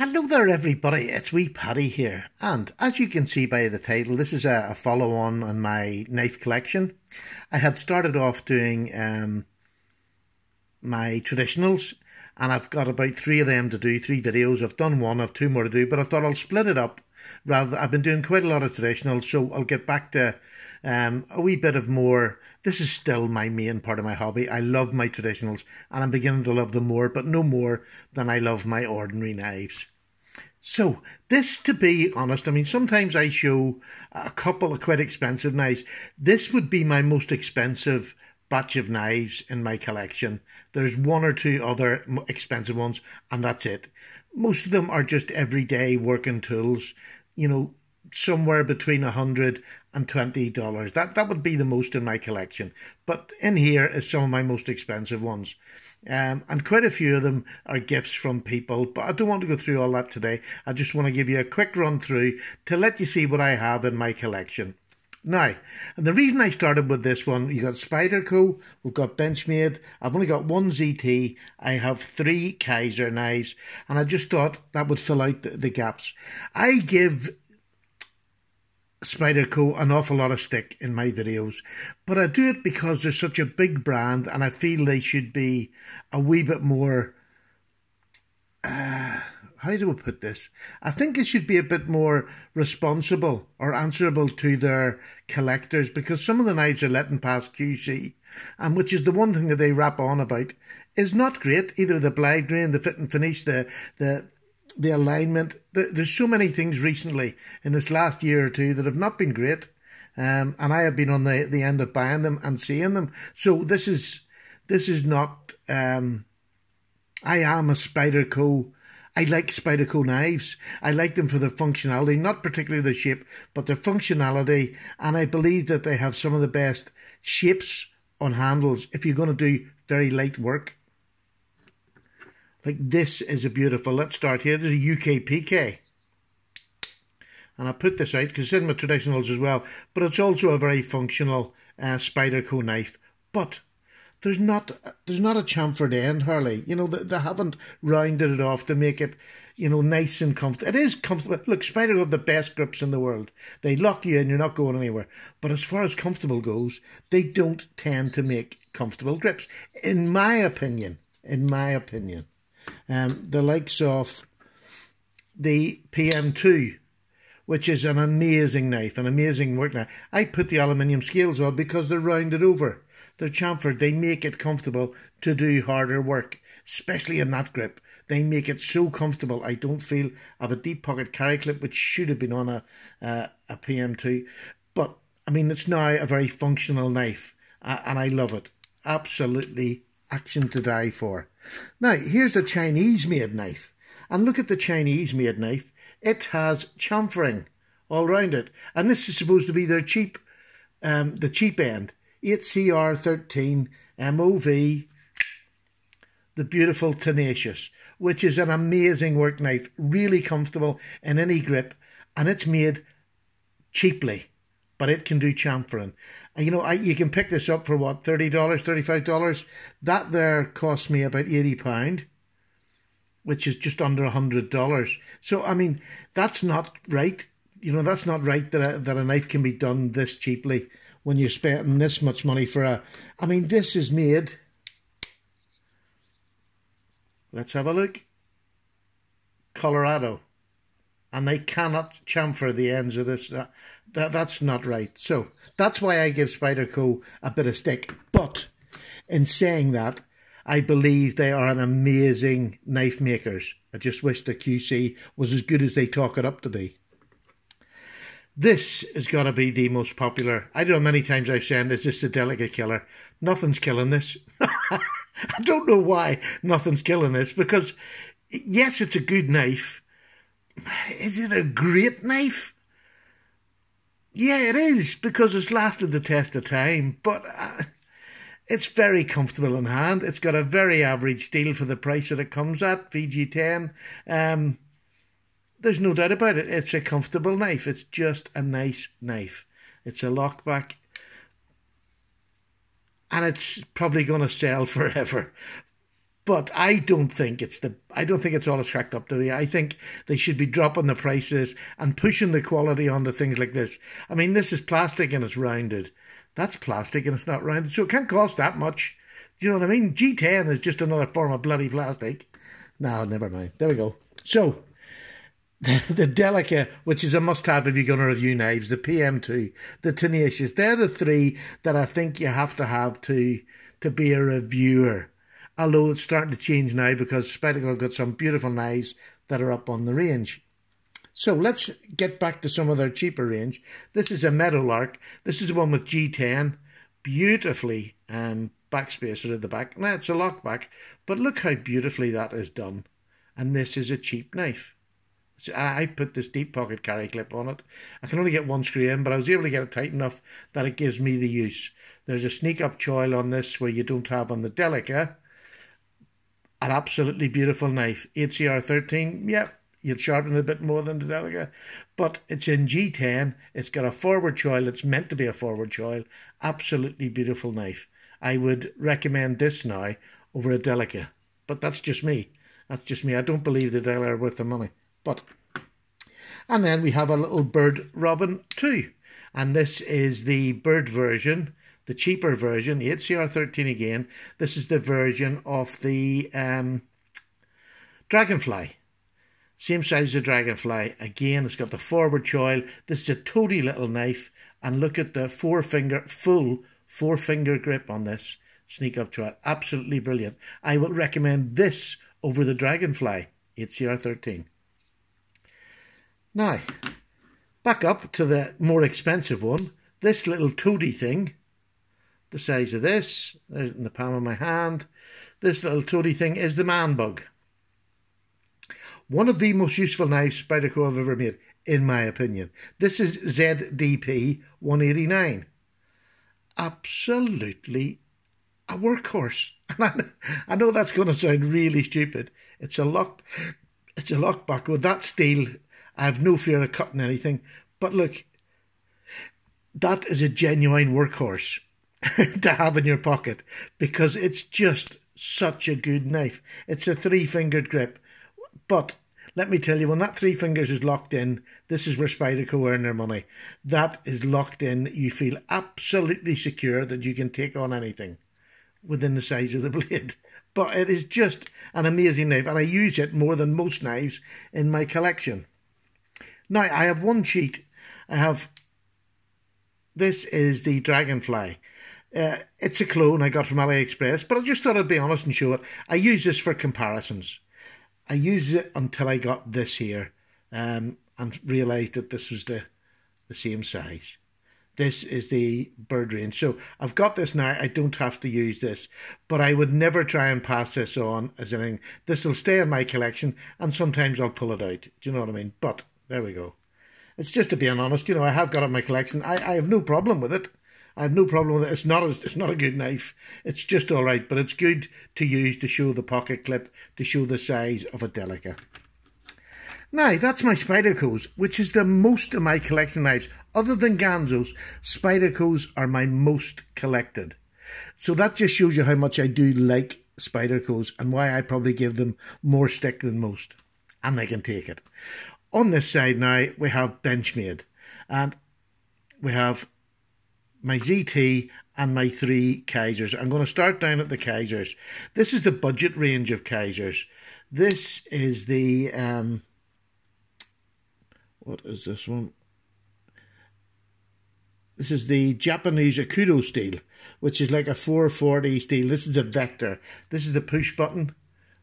Hello there everybody, it's wee Paddy here, and as you can see by the title, this is a follow-on on my knife collection. I had started off doing my traditionals, and I've got about 3 of them to do, 3 videos. I've done one, I've 2 more to do, but I thought I'll split it up. I've been doing quite a lot of traditionals, so I'll get back to a wee bit of more. This is still my main part of my hobby. I love my traditionals, and I'm beginning to love them more, but no more than I love my ordinary knives. So, this, to be honest, I mean, sometimes I show a couple of quite expensive knives. This would be my most expensive batch of knives in my collection. There's 1 or 2 other expensive ones, and that's it. Most of them are just everyday working tools, you know, somewhere between $100 and $20. That would be the most in my collection. But in here is some of my most expensive ones. And quite a few of them are gifts from people, but I don't want to go through all that today. I just want to give you a quick run through to let you see what I have in my collection. Now, and the reason I started with this one, you got Spyderco, we've got Benchmade, I've only got 1 ZT, I have 3 Kaiser knives, and I just thought that would fill out the gaps. I give Spyderco an awful lot of stick in my videos, but I do it because they're such a big brand and I feel they should be a wee bit more, how do I put this? I think it should be a bit more responsible or answerable to their collectors, because some of the knives are letting past QC, and which is the one thing that they rap on about, is not great. Either the blade grain, the fit and finish, the alignment. There's so many things recently in this last year or 2 that have not been great, and I have been on the end of buying them and seeing them. So this is not. I am a Spyderco. I like Spyderco knives. I like them for their functionality, not particularly the shape, but their functionality, and I believe that they have some of the best shapes on handles if you're going to do very light work. Like this is a beautiful, let's start here, there's a UK PK. And I put this out because it's in my traditionals as well, but it's also a very functional Spyderco knife. But there's not a chamfered end, Harley. You know, they haven't rounded it off to make it, you know, nice and comfortable. It is comfortable. Look, Spyderco have the best grips in the world. They lock you in, you're not going anywhere. But as far as comfortable goes, they don't tend to make comfortable grips, in my opinion. The likes of the PM2, which is an amazing knife, an amazing work knife. I put the aluminium scales on because they're rounded over. They're chamfered. They make it comfortable to do harder work, especially in that grip. They make it so comfortable. I don't feel I have a deep pocket carry clip, which should have been on a PM2. But, I mean, it's now a very functional knife, and I love it. Absolutely action to die for. Now, here's a Chinese-made knife. And look at the Chinese-made knife. It has chamfering all around it. And this is supposed to be their cheap, the cheap end. 8CR13 MOV, the beautiful Tenacious, which is an amazing work knife, really comfortable in any grip, and it's made cheaply, but it can do chamfering. And you know, you can pick this up for what, $30, $35? That there cost me about £80, which is just under $100. So, I mean, that's not right. You know, that's not right that a knife can be done this cheaply when you're spending this much money for a... I mean, this is made... Let's have a look. Colorado. And they cannot chamfer the ends of this. That's not right. So, that's why I give Spyderco a bit of stick. But, in saying that, I believe they are an amazing knife makers. I just wish the QC was as good as they talk it up to be. This has got to be the most popular. I don't know, many times I've said, is this a delicate killer? Nothing's killing this. I don't know why nothing's killing this, because yes, it's a good knife. Is it a great knife? Yeah, it is, because it's lasted the test of time, but it's very comfortable in hand. It's got a very average steel for the price that it comes at, VG10. There's no doubt about it. It's a comfortable knife. It's just a nice knife. It's a lockback. And it's probably going to sell forever. But I don't think it's all it's cracked up to be. I think they should be dropping the prices and pushing the quality onto things like this. I mean, this is plastic and it's rounded. That's plastic and it's not rounded, so it can't cost that much. Do you know what I mean? G10 is just another form of bloody plastic. No, never mind. There we go. So, the Delica, which is a must-have if you're going to review knives, the PM2, the Tenacious, they're the three that I think you have to be a reviewer. Although it's starting to change now because Spyderco have got some beautiful knives that are up on the range. So let's get back to some of their cheaper range. This is a Meadowlark. This is the one with G10. Beautifully backspacer at the back. Now it's a lockback, but look how beautifully that is done. And this is a cheap knife. So I put this deep pocket carry clip on it. I can only get one screw in, but I was able to get it tight enough that it gives me the use. There's a sneak up choil on this where you don't have on the Delica. An absolutely beautiful knife. HCR13, yeah, you'd sharpen it a bit more than the Delica, but it's in G10. It's got a forward choil. It's meant to be a forward choil. Absolutely beautiful knife. I would recommend this now over a Delica, but that's just me. That's just me. I don't believe the Delica are worth the money. And then we have a little Bird Robin 2, and this is the Bird version. The cheaper version, the HCR13 again. This is the version of the Dragonfly. Same size as the Dragonfly. Again, it's got the forward choil. This is a toady little knife. And look at the full four finger grip on this sneak up choil. Absolutely brilliant. I would recommend this over the Dragonfly HCR13. Now, back up to the more expensive one. This little toady thing. The size of this, there's in the palm of my hand. This little toady thing is the Man Bug. One of the most useful knives Spyderco have ever made, in my opinion. This is ZDP 189. Absolutely a workhorse. I know that's going to sound really stupid. It's a lockback with that steel. I have no fear of cutting anything. But look, that is a genuine workhorse to have in your pocket, because it's just such a good knife. It's a 3-fingered grip, but let me tell you, when that 3 fingers is locked in, this is where Spyderco earn their money. That is locked in. You feel absolutely secure that you can take on anything within the size of the blade. But it is just an amazing knife, and I use it more than most knives in my collection. Now, I have one sheet. This is the Dragonfly. It's a clone I got from AliExpress, but I just thought I'd be honest and show it. I use this for comparisons. I used it until I got this here and realised that this was the same size. This is the Bird range. So I've got this now. I don't have to use this, but I would never try and pass this on as anything. This will stay in my collection, and sometimes I'll pull it out. Do you know what I mean? But there we go. It's just to be honest. You know, I have got it in my collection. I have no problem with it. I have no problem with it. It's not a good knife. It's just all right, but it's good to use to show the pocket clip, to show the size of a Delica. Now, that's my Spydercos, which is the most of my collection knives. Other than Ganzos, Spydercos are my most collected. So that just shows you how much I do like Spydercos and why I probably give them more stick than most. And they can take it. On this side now, we have Benchmade. And we have my ZT and my 3 Kaisers. I'm going to start down at the Kaisers. This is the budget range of Kaisers. This is the, what is this one? This is the Japanese Akudo steel, which is like a 440 steel. This is a Vector. This is the push button,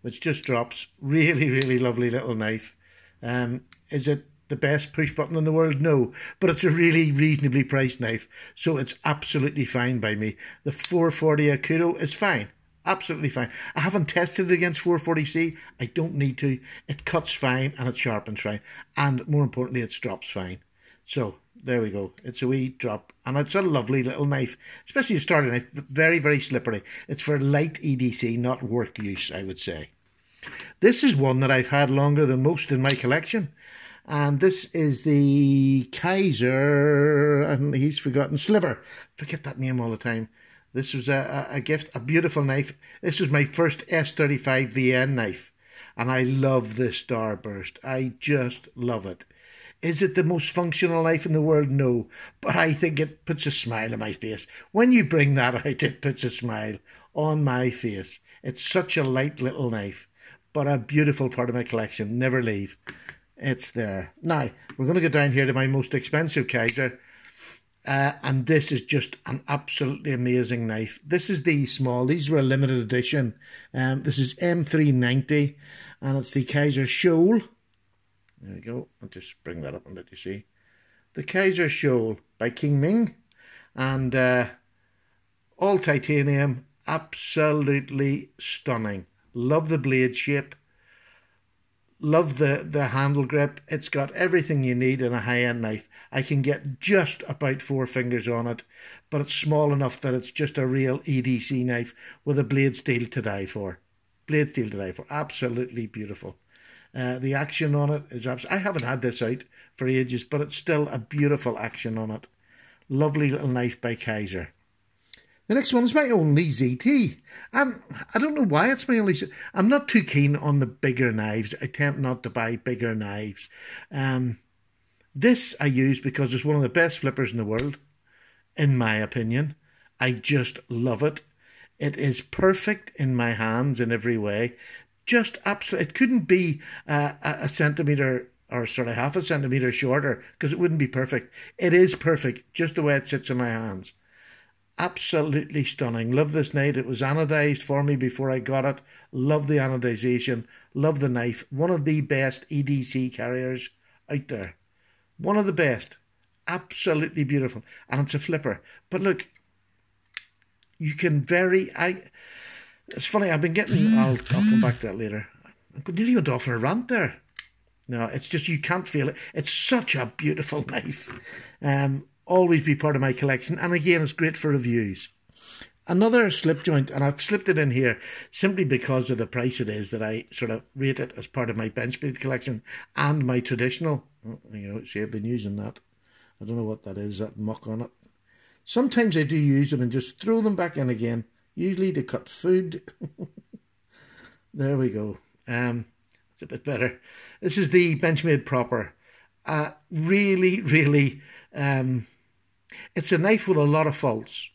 which just drops. Really, really lovely little knife. Is it the best push button in the world? No, but it's a really reasonably priced knife, so it's absolutely fine by me. The 440 Akudo is fine, absolutely fine. I haven't tested it against 440C. I don't need to. It cuts fine and it sharpens fine, and more importantly, it drops fine. So there we go. It's a wee drop, and it's a lovely little knife, especially a starter knife. Very, very slippery. It's for light EDC, not work use, I would say. This is one that I've had longer than most in my collection. And this is the Kaiser, and he's forgotten, Sliver. Forget that name all the time. This was a gift, a beautiful knife. This was my first S35 VN knife, and I love this starburst. I just love it. Is it the most functional knife in the world? No, but I think it puts a smile on my face. When you bring that out, it puts a smile on my face. It's such a light little knife, but a beautiful part of my collection. Never leave. It's there. Now, we're going to go down here to my most expensive Kaiser. And this is just an absolutely amazing knife. This is the small. These were a limited edition. This is M390, and it's the Kaiser Shoal. There we go. I'll just bring that up and let you see. The Kaiser Shoal by King Ming, and all titanium. Absolutely stunning. Love the blade shape. Love the handle grip. It's got everything you need in a high-end knife. I can get just about 4 fingers on it, but it's small enough that it's just a real EDC knife with a blade steel to die for. Blade steel to die for. Absolutely beautiful. The action on it is absolutely... I haven't had this out for ages, but it's still a beautiful action on it. Lovely little knife by Kaiser. The next one is my only ZT. And I don't know why it's my only... I'm not too keen on the bigger knives. I tend not to buy bigger knives. This I use because it's one of the best flippers in the world, in my opinion. I just love it. It is perfect in my hands in every way. Just absolutely... It couldn't be a centimetre or sort of half a centimetre shorter because it wouldn't be perfect. It is perfect just the way it sits in my hands. Absolutely stunning. Love this knife. It was anodized for me before I got it. Love the anodization. Love the knife. One of the best EDC carriers out there. One of the best. Absolutely beautiful. And it's a flipper. But look, you can it's funny, I've been getting... I'll come back to that later. I nearly went off on a rant there. No, it's just you can't feel it. It's such a beautiful knife. Always be part of my collection, and again it's great for reviews. Another slip joint, and I've slipped it in here simply because of the price it is, that I sort of rate it as part of my Benchmade collection and my traditional. See, I've been using that. I don't know what that is, that muck on it. Sometimes I do use them and just throw them back in again, usually to cut food. There we go. It's a bit better. This is the Benchmade Proper. Really, really... it's a knife with a lot of faults,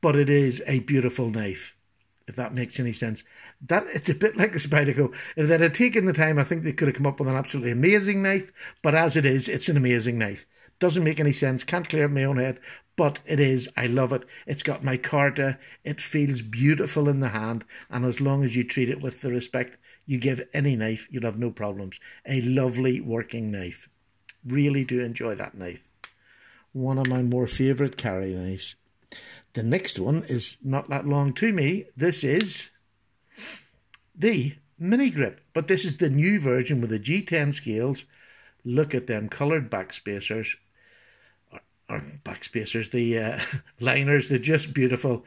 but it is a beautiful knife, if that makes any sense. It's a bit like a Spyderco. If they'd have taken the time, I think they could have come up with an absolutely amazing knife, but as it is, it's an amazing knife. Doesn't make any sense, can't clear it in my own head, but it is. I love it. It's got micarta, it feels beautiful in the hand, and as long as you treat it with the respect you give any knife, you'll have no problems. A lovely working knife. Really do enjoy that knife. One of my more favourite carry knives. The next one is not that long to me. This is the Mini Grip, but this is the new version with the G10 scales. Look at them coloured backspacers. Or backspacers, the liners, they're just beautiful.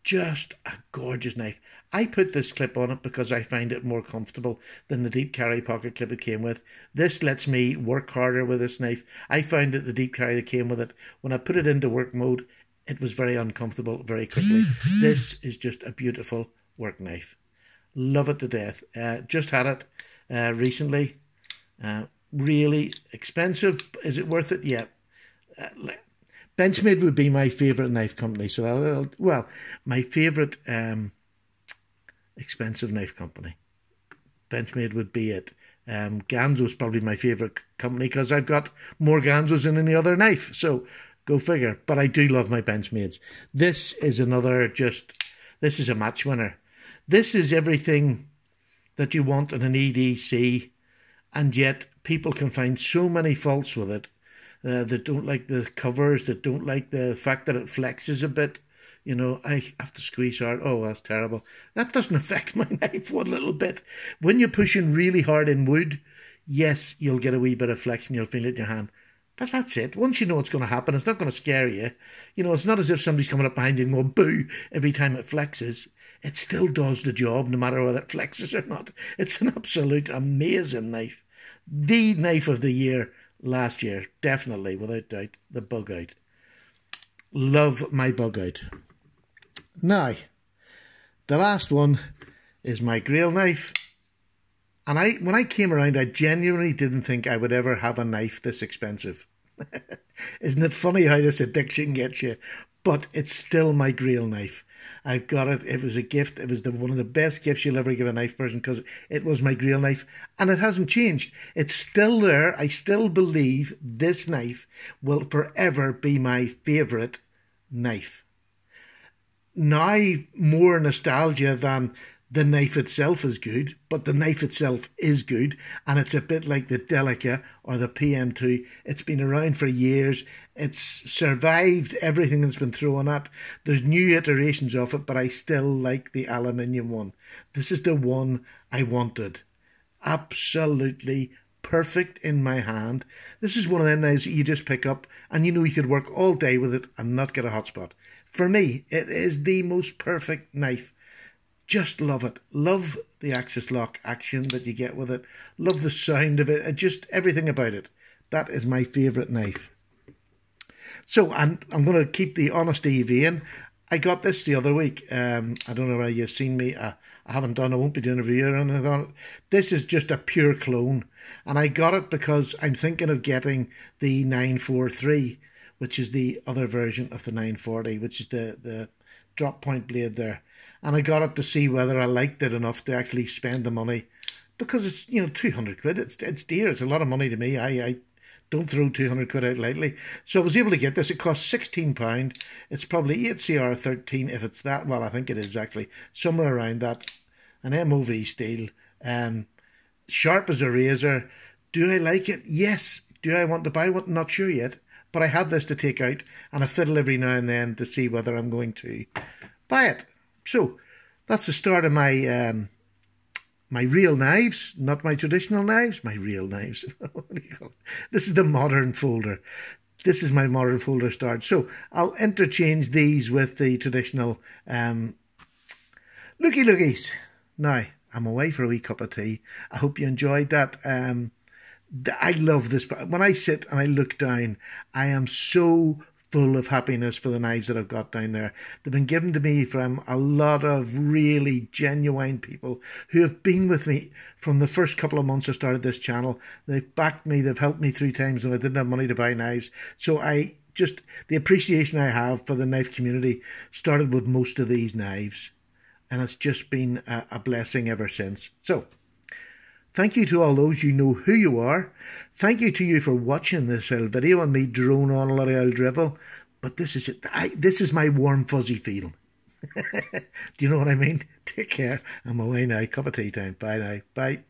Just a gorgeous knife. I put this clip on it because I find it more comfortable than the deep carry pocket clip it came with. This lets me work harder with this knife. I found that the deep carry that came with it, when I put it into work mode, it was very uncomfortable very quickly. This is just a beautiful work knife. Love it to death. Just had it recently. Really expensive. Is it worth it? Yeah. Benchmade would be my favourite knife company. So, well, my favourite expensive knife company. Benchmade would be it. Ganzo's probably my favourite company because I've got more Ganzos than any other knife. So, go figure. But I do love my Benchmades. This is another this is a match winner. This is everything that you want in an EDC, and yet people can find so many faults with it. That don't like the covers, that don't like the fact that it flexes a bit. You know, I have to squeeze hard. Oh, that's terrible. That doesn't affect my knife one little bit. When you're pushing really hard in wood, yes, you'll get a wee bit of flex and you'll feel it in your hand. But that's it. Once you know what's going to happen, it's not going to scare you. You know, it's not as if somebody's coming up behind you and going, boo, every time it flexes. It still does the job, no matter whether it flexes or not. It's an absolute amazing knife. The knife of the year last year, definitely, without doubt, the Bug Out. Love my bug out. Now, the last one is my grill knife. And when I came around, I genuinely didn't think I would ever have a knife this expensive. Isn't it funny how this addiction gets you? But it's still my grill knife. I've got it. It was a gift. It was one of the best gifts you'll ever give a knife person because it was my grill knife. And it hasn't changed. It's still there. I still believe this knife will forever be my favourite knife. Now more nostalgia than the knife itself is good, but the knife itself is good, and it's a bit like the Delica or the PM2. It's been around for years. It's survived everything that's been thrown at. There's new iterations of it, but I still like the aluminium one. This is the one I wanted. Absolutely perfect in my hand. This is one of them knives that you just pick up and you know you could work all day with it and not get a hot spot. For me, it is the most perfect knife. Just love it. Love the axis lock action that you get with it. Love the sound of it. Just everything about it. That is my favourite knife. So I'm going to keep the honesty vein. I got this the other week. I don't know whether you've seen me. I haven't done. I won't be doing a review or anything on it. This is just a pure clone. And I got it because I'm thinking of getting the 943, which is the other version of the 940, which is the drop point blade there. And I got it to see whether I liked it enough to actually spend the money, because it's, 200 quid. It's dear. It's a lot of money to me. I don't throw 200 quid out lightly. So I was able to get this. It costs £16. It's probably 8CR13 if it's that. Well, I think it is actually somewhere around that. An MOV steel. Sharp as a razor. Do I like it? Yes. Do I want to buy one? Not sure yet. But I have this to take out, and I fiddle every now and then to see whether I'm going to buy it. So that's the start of my my real knives, not my traditional knives, my real knives. What do you call it? This is the modern folder. This is my modern folder start. So I'll interchange these with the traditional lookies. Now, I'm away for a wee cup of tea. I hope you enjoyed that. I love this. When I sit and I look down, I am so full of happiness for the knives that I've got down there. They've been given to me from a lot of really genuine people who have been with me from the first couple of months I started this channel. They've backed me. They've helped me through times when I didn't have money to buy knives. So the appreciation I have for the knife community started with most of these knives. And it's just been a blessing ever since. So, thank you to all those. You know who you are. Thank you to you for watching this little video and me drone on a lot of old drivel. But this is it. This is my warm fuzzy feel. Do you know what I mean? Take care. I'm away now. Cup of tea time. Bye now. Bye.